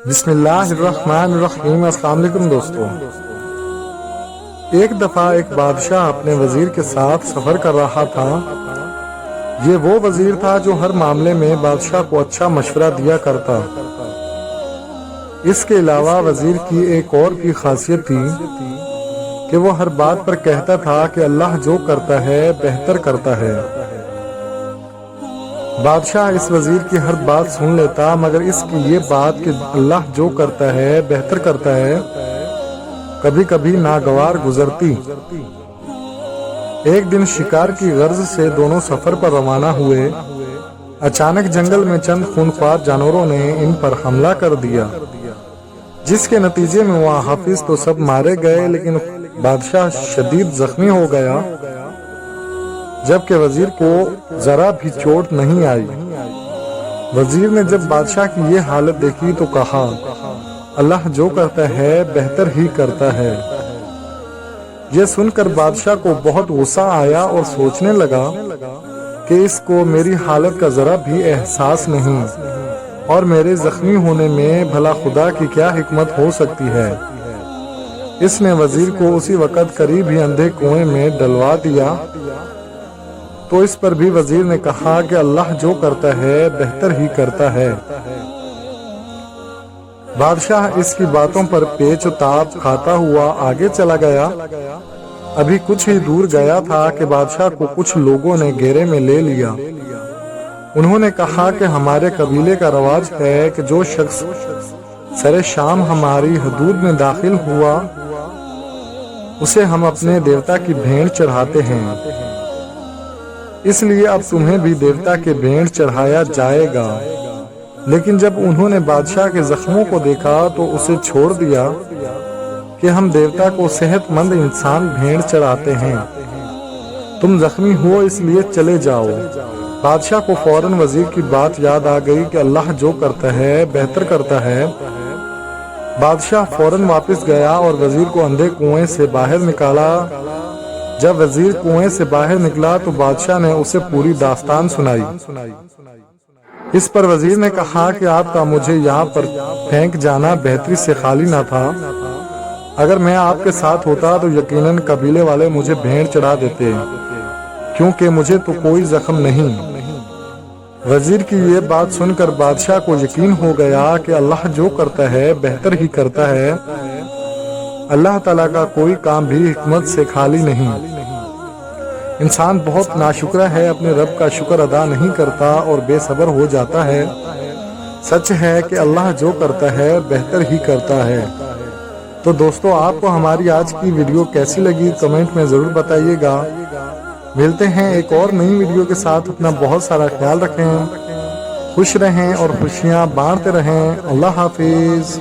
بسم اللہ الرحمن الرحیم۔ السلام علیکم دوستو۔ ایک دفعہ ایک بادشاہ اپنے وزیر کے ساتھ سفر کر رہا تھا۔ یہ وہ وزیر تھا جو ہر معاملے میں بادشاہ کو اچھا مشورہ دیا کرتا۔ اس کے علاوہ وزیر کی ایک اور بھی خاصیت تھی کہ وہ ہر بات پر کہتا تھا کہ اللہ جو کرتا ہے بہتر کرتا ہے۔ بادشاہ اس وزیر کی ہر بات سن لیتا، مگر اس کی یہ بات کہ اللہ جو کرتا ہے بہتر کرتا ہے کبھی کبھی ناگوار گزرتی۔ ایک دن شکار کی غرض سے دونوں سفر پر روانہ ہوئے۔ اچانک جنگل میں چند خونخوار جانوروں نے ان پر حملہ کر دیا، جس کے نتیجے میں وہاں حافظ تو سب مارے گئے، لیکن بادشاہ شدید زخمی ہو گیا، جبکہ وزیر کو ذرا بھی چوٹ نہیں آئی۔ وزیر نے جب بادشاہ کی یہ حالت دیکھی تو کہا، اللہ جو کرتا ہے بہتر ہی کرتا ہے۔ یہ سن کر بادشاہ کو بہت غصہ آیا اور سوچنے لگا کہ اس کو میری حالت کا ذرا بھی احساس نہیں، اور میرے زخمی ہونے میں بھلا خدا کی کیا حکمت ہو سکتی ہے۔ اس نے وزیر کو اسی وقت قریب ہی اندھے کنویں میں ڈلوا دیا۔ تو اس پر بھی وزیر نے کہا کہ اللہ جو کرتا ہے بہتر ہی کرتا ہے۔ بادشاہ اس کی باتوں پر پیچ و تاب کھاتا ہوا آگے چلا گیا۔ ابھی کچھ ہی دور گیا تھا کہ بادشاہ کو کچھ لوگوں نے گھیرے میں لے لیا۔ انہوں نے کہا کہ ہمارے قبیلے کا رواج ہے کہ جو شخص سر شام ہماری حدود میں داخل ہوا اسے ہم اپنے دیوتا کی بھیڑ چڑھاتے ہیں، اس لیے اب تمہیں بھی دیوتا کے بھیڑ چڑھایا جائے گا۔ لیکن جب انہوں نے بادشاہ کے زخموں کو دیکھا تو اسے چھوڑ دیا کہ ہم دیوتا کو صحت مند انسان بھیڑ چڑھاتے ہیں، تم زخمی ہو اس لیے چلے جاؤ۔ بادشاہ کو فوراً وزیر کی بات یاد آ گئی کہ اللہ جو کرتا ہے بہتر کرتا ہے۔ بادشاہ فوراً واپس گیا اور وزیر کو اندھے کنویں سے باہر نکالا۔ جب وزیر کنویں سے باہر نکلا تو بادشاہ نے اسے پوری داستان سنائی۔ اس پر وزیر نے کہا کہ آپ کا مجھے یہاں پر پھینک جانا بہتری سے خالی نہ تھا۔ اگر میں آپ کے ساتھ ہوتا تو یقیناً قبیلے والے مجھے بھیڑ چڑھا دیتے، کیونکہ مجھے تو کوئی زخم نہیں۔ وزیر کی یہ بات سن کر بادشاہ کو یقین ہو گیا کہ اللہ جو کرتا ہے بہتر ہی کرتا ہے۔ اللہ تعالیٰ کا کوئی کام بھی حکمت سے خالی نہیں۔ انسان بہت ناشکرا ہے، اپنے رب کا شکر ادا نہیں کرتا اور بے صبر ہو جاتا ہے۔ سچ ہے کہ اللہ جو کرتا ہے بہتر ہی کرتا ہے۔ تو دوستو، آپ کو ہماری آج کی ویڈیو کیسی لگی کمنٹ میں ضرور بتائیے گا۔ ملتے ہیں ایک اور نئی ویڈیو کے ساتھ۔ اپنا بہت سارا خیال رکھیں، خوش رہیں اور خوشیاں بانٹتے رہیں۔ اللہ حافظ۔